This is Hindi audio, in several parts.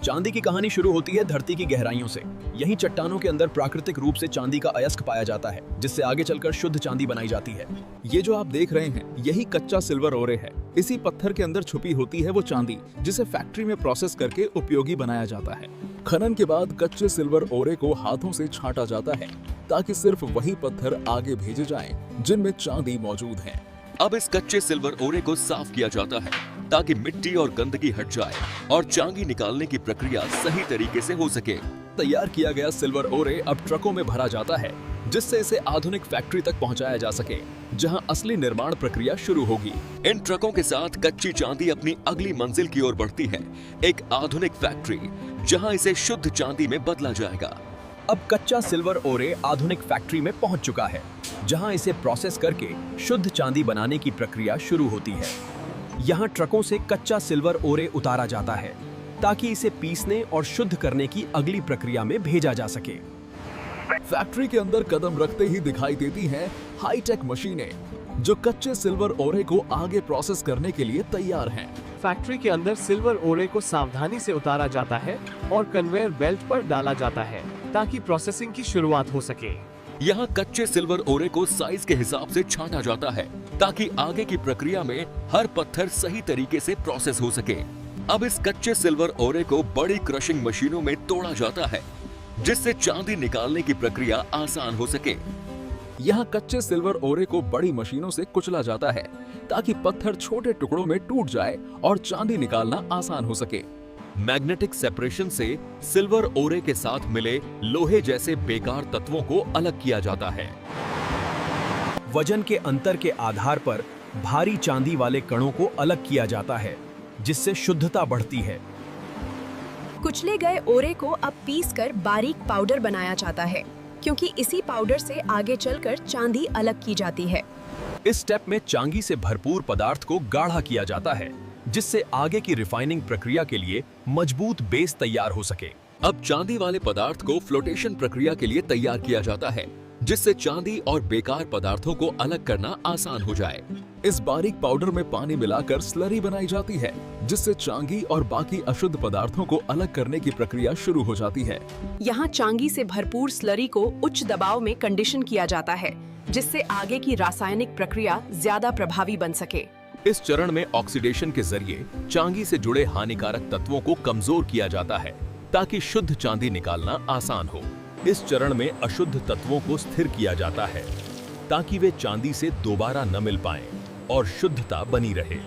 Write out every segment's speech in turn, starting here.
चांदी की कहानी शुरू होती है धरती की गहराइयों से। यही चट्टानों के अंदर प्राकृतिक रूप से चांदी का अयस्क पाया जाता है, जिससे आगे चलकर शुद्ध चांदी बनाई जाती है। ये जो आप देख रहे हैं, यही कच्चा सिल्वर ओरे है। इसी पत्थर के अंदर छुपी होती है वो चांदी, जिसे फैक्ट्री में प्रोसेस करके उपयोगी बनाया जाता है। खनन के बाद कच्चे सिल्वर ओरे को हाथों से छांटा जाता है, ताकि सिर्फ वही पत्थर आगे भेजे जाएं जिनमें चांदी मौजूद है। अब इस कच्चे सिल्वर ओरे को साफ किया जाता है, ताकि मिट्टी और गंदगी हट जाए और चांदी निकालने की प्रक्रिया सही तरीके से हो सके। तैयार किया गया सिल्वर ओरे अब ट्रकों में भरा जाता है, जिससे इसे आधुनिक फैक्ट्री तक पहुंचाया जा सके, जहां असली निर्माण प्रक्रिया शुरू होगी। इन ट्रकों के साथ कच्ची चांदी अपनी अगली मंजिल की ओर बढ़ती है, एक आधुनिक फैक्ट्री जहां इसे शुद्ध चांदी में बदला जाएगा। अब कच्चा सिल्वर ओरे आधुनिक फैक्ट्री में पहुंच चुका है, जहां इसे प्रोसेस करके शुद्ध चांदी बनाने की प्रक्रिया शुरू होती है। यहाँ ट्रकों से कच्चा सिल्वर ओरे उतारा जाता है, ताकि इसे पीसने और शुद्ध करने की अगली प्रक्रिया में भेजा जा सके। फैक्ट्री के अंदर कदम रखते ही दिखाई देती हैं हाईटेक मशीनें, जो कच्चे सिल्वर ओरे को आगे प्रोसेस करने के लिए तैयार हैं। फैक्ट्री के अंदर सिल्वर ओरे को सावधानी से उतारा जाता है और कन्वेयर बेल्ट पर डाला जाता है, ताकि प्रोसेसिंग की शुरुआत हो सके। यहाँ कच्चे सिल्वर ओरे को साइज के हिसाब से छांटा जाता है, ताकि आगे की प्रक्रिया में हर पत्थर सही तरीके से प्रोसेस हो सके। अब इस कच्चे सिल्वर ओरे को बड़ी क्रशिंग मशीनों में तोड़ा जाता है, जिससे चांदी निकालने की प्रक्रिया आसान हो सके। यहाँ कच्चे सिल्वर ओरे को बड़ी मशीनों से कुचला जाता है, ताकि पत्थर छोटे टुकड़ों में टूट जाए और चांदी निकालना आसान हो सके। मैग्नेटिक सेपरेशन से सिल्वर ओरे के साथ मिले लोहे जैसे बेकार तत्वों को अलग किया जाता है। वजन के अंतर के आधार पर भारी चांदी वाले कणों को अलग किया जाता है, जिससे शुद्धता बढ़ती है। कुचले गए ओरे को अब पीसकर बारीक पाउडर बनाया जाता है, क्योंकि इसी पाउडर से आगे चलकर चांदी अलग की जाती है। इस स्टेप में चांदी से भरपूर पदार्थ को गाढ़ा किया जाता है, जिससे आगे की रिफाइनिंग प्रक्रिया के लिए मजबूत बेस तैयार हो सके। अब चांदी वाले पदार्थ को फ्लोटेशन प्रक्रिया के लिए तैयार किया जाता है, जिससे चांदी और बेकार पदार्थों को अलग करना आसान हो जाए। इस बारीक पाउडर में पानी मिलाकर स्लरी बनाई जाती है, जिससे चांदी और बाकी अशुद्ध पदार्थों को अलग करने की प्रक्रिया शुरू हो जाती है। यहाँ चांदी से भरपूर स्लरी को उच्च दबाव में कंडीशन किया जाता है, जिससे आगे की रासायनिक प्रक्रिया ज्यादा प्रभावी बन सके। इस चरण में ऑक्सीडेशन के जरिए चांदी से जुड़े हानिकारक तत्वों को कमजोर किया जाता है, ताकि शुद्ध चांदी निकालना आसान हो। इस चरण में अशुद्ध तत्वों को स्थिर किया जाता है, ताकि वे चांदी से दोबारा न मिल पाएं और शुद्धता बनी रहे।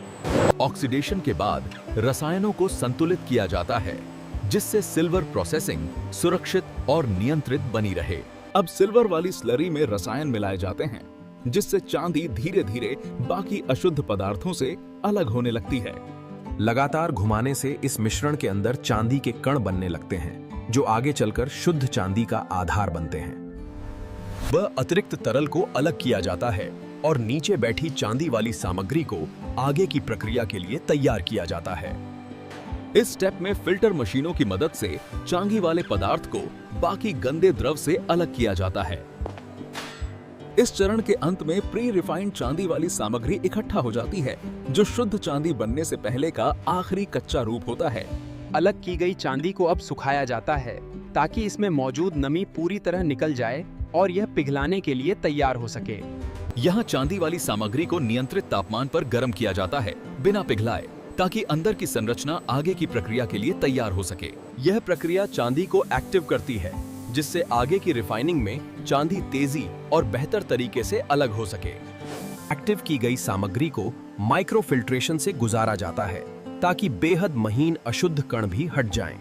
ऑक्सीडेशन के बाद रसायनों को संतुलित किया जाता है, जिससे सिल्वर प्रोसेसिंग सुरक्षित और नियंत्रित बनी रहे। अब सिल्वर वाली स्लरी में रसायन मिलाए जाते हैं, जिससे चांदी धीरे धीरे बाकी अशुद्ध पदार्थों से अलग होने लगती है। लगातार घुमाने से इस मिश्रण के अंदर चांदी के कण बनने लगते हैं, जो आगे चलकर शुद्ध चांदी का आधार बनते हैं। वह अतिरिक्त तरल को अलग किया जाता है और नीचे बैठी चांदी वाली सामग्री को आगे की प्रक्रिया के लिए तैयार किया जाता है। इस स्टेप में फिल्टर मशीनों की मदद से चांदी वाले पदार्थ को बाकी गंदे द्रव से अलग किया जाता है। इस चरण के अंत में प्री रिफाइंड चांदी वाली सामग्री इकट्ठा हो जाती है, जो शुद्ध चांदी बनने से पहले का आखिरी कच्चा रूप होता है। अलग की गई चांदी को अब सुखाया जाता है, ताकि इसमें मौजूद नमी पूरी तरह निकल जाए और यह पिघलाने के लिए तैयार हो सके। यहाँ चांदी वाली सामग्री को नियंत्रित तापमान पर गर्म किया जाता है, बिना पिघलाए, ताकि अंदर की संरचना आगे की प्रक्रिया के लिए तैयार हो सके। यह प्रक्रिया चांदी को एक्टिव करती है, जिससे आगे की रिफाइनिंग में चांदी तेजी और बेहतर तरीके से अलग हो सके। एक्टिव की गई सामग्री को माइक्रो फिल्ट्रेशन से गुजारा जाता है, ताकि बेहद महीन अशुद्ध कण भी हट जाएं।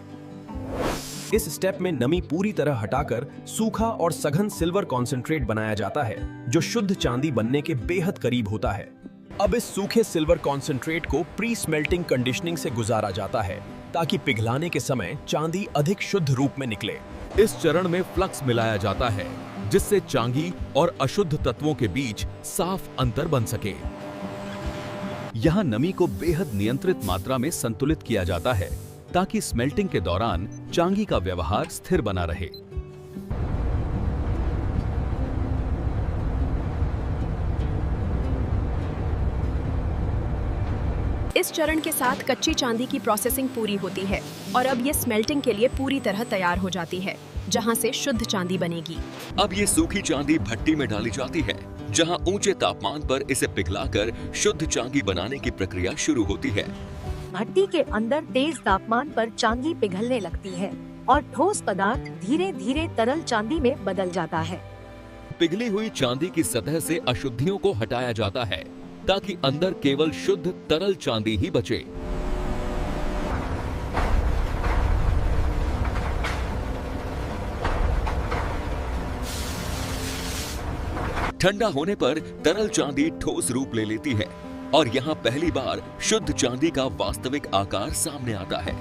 इस स्टेप में नमी पूरी तरह हटाकर सूखा और सघन सिल्वर कॉन्सेंट्रेट बनाया जाता है, जो शुद्ध चांदी बनने के बेहद करीब होता है। अब इस सूखे सिल्वर कॉन्सेंट्रेट को प्री स्मेल्टिंग कंडीशनिंग से गुजारा जाता है, ताकि पिघलाने के समय चांदी अधिक शुद्ध रूप में निकले। इस चरण में फ्लक्स मिलाया जाता है, जिससे चांदी और अशुद्ध तत्वों के बीच साफ अंतर बन सके। यहाँ नमी को बेहद नियंत्रित मात्रा में संतुलित किया जाता है, ताकि स्मेल्टिंग के दौरान चांदी का व्यवहार स्थिर बना रहे। इस चरण के साथ कच्ची चांदी की प्रोसेसिंग पूरी होती है और अब ये स्मेल्टिंग के लिए पूरी तरह तैयार हो जाती है, जहां से शुद्ध चांदी बनेगी। अब ये सूखी चांदी भट्टी में डाली जाती है, जहां ऊंचे तापमान पर इसे पिघलाकर शुद्ध चांदी बनाने की प्रक्रिया शुरू होती है। भट्टी के अंदर तेज तापमान पर चांदी पिघलने लगती है और ठोस पदार्थ धीरे धीरे तरल चांदी में बदल जाता है। पिघली हुई चांदी की सतह से अशुद्धियों को हटाया जाता है ताकि अंदर केवल शुद्ध तरल चांदी ही बचे। ठंडा होने पर तरल चांदी ठोस रूप ले लेती है और यहाँ पहली बार शुद्ध चांदी का वास्तविक आकार सामने आता है।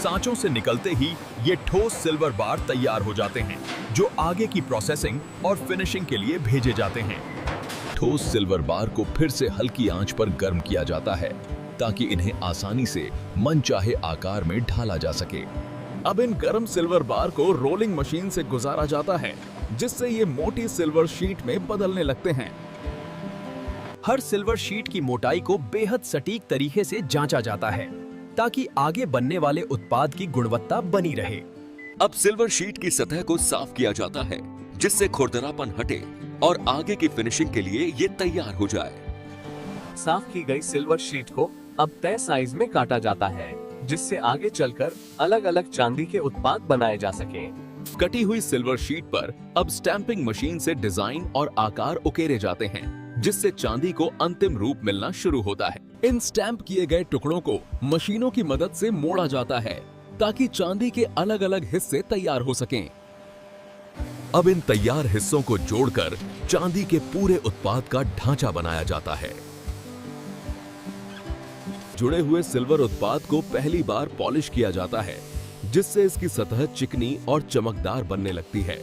सांचों से निकलते ही ये ठोस सिल्वर बार तैयार हो जाते हैं, जो आगे की प्रोसेसिंग और फिनिशिंग के लिए भेजे जाते हैं। ठोस सिल्वर बार को फिर से हल्की आंच पर गर्म किया जाता है ताकि इन्हें आसानी से मनचाहे आकार में ढाला जा सके। अब इन गर्म सिल्वर बार को रोलिंग मशीन से गुजारा जाता है, जिससे ये मोटी सिल्वर शीट में बदलने लगते हैं। हर सिल्वर शीट की मोटाई को बेहद सटीक तरीके से जांचा जाता है ताकि आगे बनने वाले उत्पाद की गुणवत्ता बनी रहे। अब सिल्वर शीट की सतह को साफ किया जाता है, जिससे खुरदरापन हटे और आगे की फिनिशिंग के लिए ये तैयार हो जाए। साफ की गई सिल्वर शीट को अब तय साइज में काटा जाता है, जिससे आगे चलकर अलग अलग चांदी के उत्पाद बनाए जा सके। कटी हुई सिल्वर शीट पर अब स्टैंपिंग मशीन से डिजाइन और आकार उकेरे जाते हैं, जिससे चांदी को अंतिम रूप मिलना शुरू होता है। इन स्टैंप किए गए टुकड़ों को मशीनों की मदद से मोड़ा जाता है ताकि चांदी के अलग अलग हिस्से तैयार हो सकें। अब इन तैयार हिस्सों को जोड़कर चांदी के पूरे उत्पाद का ढांचा बनाया जाता है। जुड़े हुए सिल्वर उत्पाद को पहली बार पॉलिश किया जाता है, जिससे इसकी सतह चिकनी और चमकदार बनने लगती है।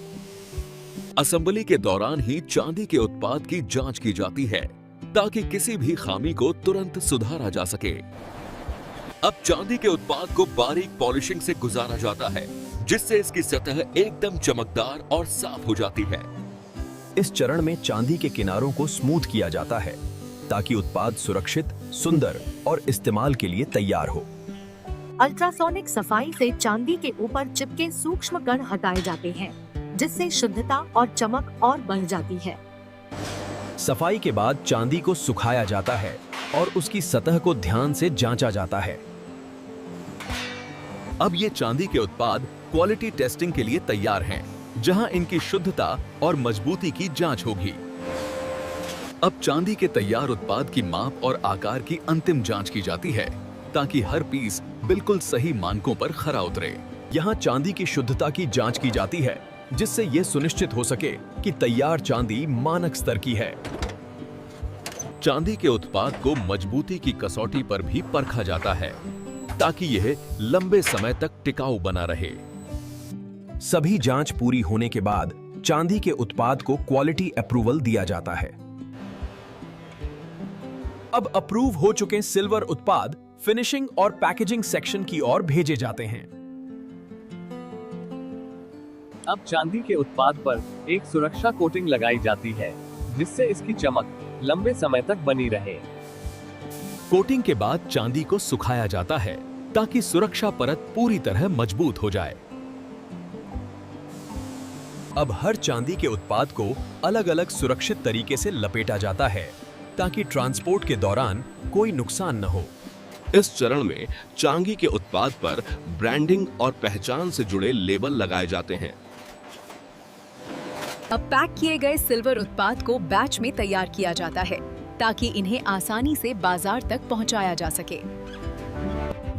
असेंबली के दौरान ही चांदी के उत्पाद की जांच की जाती है ताकि किसी भी खामी को तुरंत सुधारा जा सके। अब चांदी के उत्पाद को बारीक पॉलिशिंग से गुजारा जाता है, जिससे इसकी सतह एकदम चमकदार और साफ हो जाती है। इस चरण में चांदी के किनारों को स्मूथ किया जाता है ताकि उत्पाद सुरक्षित, सुंदर और इस्तेमाल के लिए तैयार हो। अल्ट्रासोनिक सफाई से चांदी के ऊपर चिपके सूक्ष्म कण हटाए जाते हैं, जिससे शुद्धता और चमक और बढ़ जाती है। सफाई के बाद चांदी को सुखाया जाता है और उसकी सतह को ध्यान से जांचा जाता है। अब ये चांदी के उत्पाद क्वालिटी टेस्टिंग के लिए तैयार हैं, जहां इनकी शुद्धता और मजबूती की जांच होगी। अब चांदी के तैयार उत्पाद की माप और आकार की अंतिम जांच की जाती है ताकि हर पीस बिल्कुल सही मानकों पर खरा उतरे। यहाँ चांदी की शुद्धता की जांच की जाती है, जिससे यह सुनिश्चित हो सके कि तैयार चांदी मानक स्तर की है। चांदी के उत्पाद को मजबूती की कसौटी पर भी परखा जाता है ताकि यह लंबे समय तक टिकाऊ बना रहे। सभी जांच पूरी होने के बाद चांदी के उत्पाद को क्वालिटी अप्रूवल दिया जाता है। अब अप्रूव हो चुके सिल्वर उत्पाद फिनिशिंग और पैकेजिंग सेक्शन की ओर भेजे जाते हैं। अब चांदी के उत्पाद पर एक सुरक्षा कोटिंग लगाई जाती है, जिससे इसकी चमक लंबे समय तक बनी रहे। कोटिंग के बाद चांदी को सुखाया जाता है ताकि सुरक्षा परत पूरी तरह मजबूत हो जाए। अब हर चांदी के उत्पाद को अलग अलग सुरक्षित तरीके से लपेटा जाता है ताकि ट्रांसपोर्ट के दौरान कोई नुकसान न हो। इस चरण में चांदी के उत्पाद पर ब्रांडिंग और पहचान से जुड़े लेबल लगाए जाते हैं। अब पैक किए गए सिल्वर उत्पाद को बैच में तैयार किया जाता है ताकि इन्हें आसानी से बाजार तक पहुंचाया जा सके।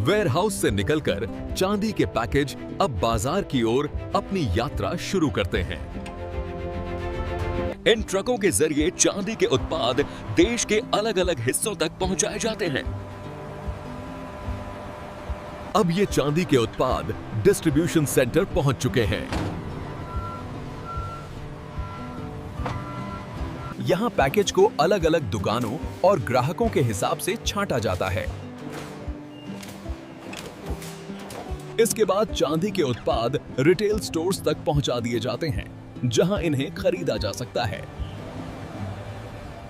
वेयरहाउस से निकलकर चांदी के पैकेज अब बाजार की ओर अपनी यात्रा शुरू करते हैं। इन ट्रकों के जरिए चांदी के उत्पाद देश के अलग अलग हिस्सों तक पहुंचाए जाते हैं। अब ये चांदी के उत्पाद डिस्ट्रीब्यूशन सेंटर पहुंच चुके हैं। यहाँ पैकेज को अलग अलग दुकानों और ग्राहकों के हिसाब से छांटा जाता है। इसके बाद चांदी के उत्पाद रिटेल स्टोर्स तक पहुंचा दिए जाते हैं, जहां इन्हें खरीदा जा सकता है।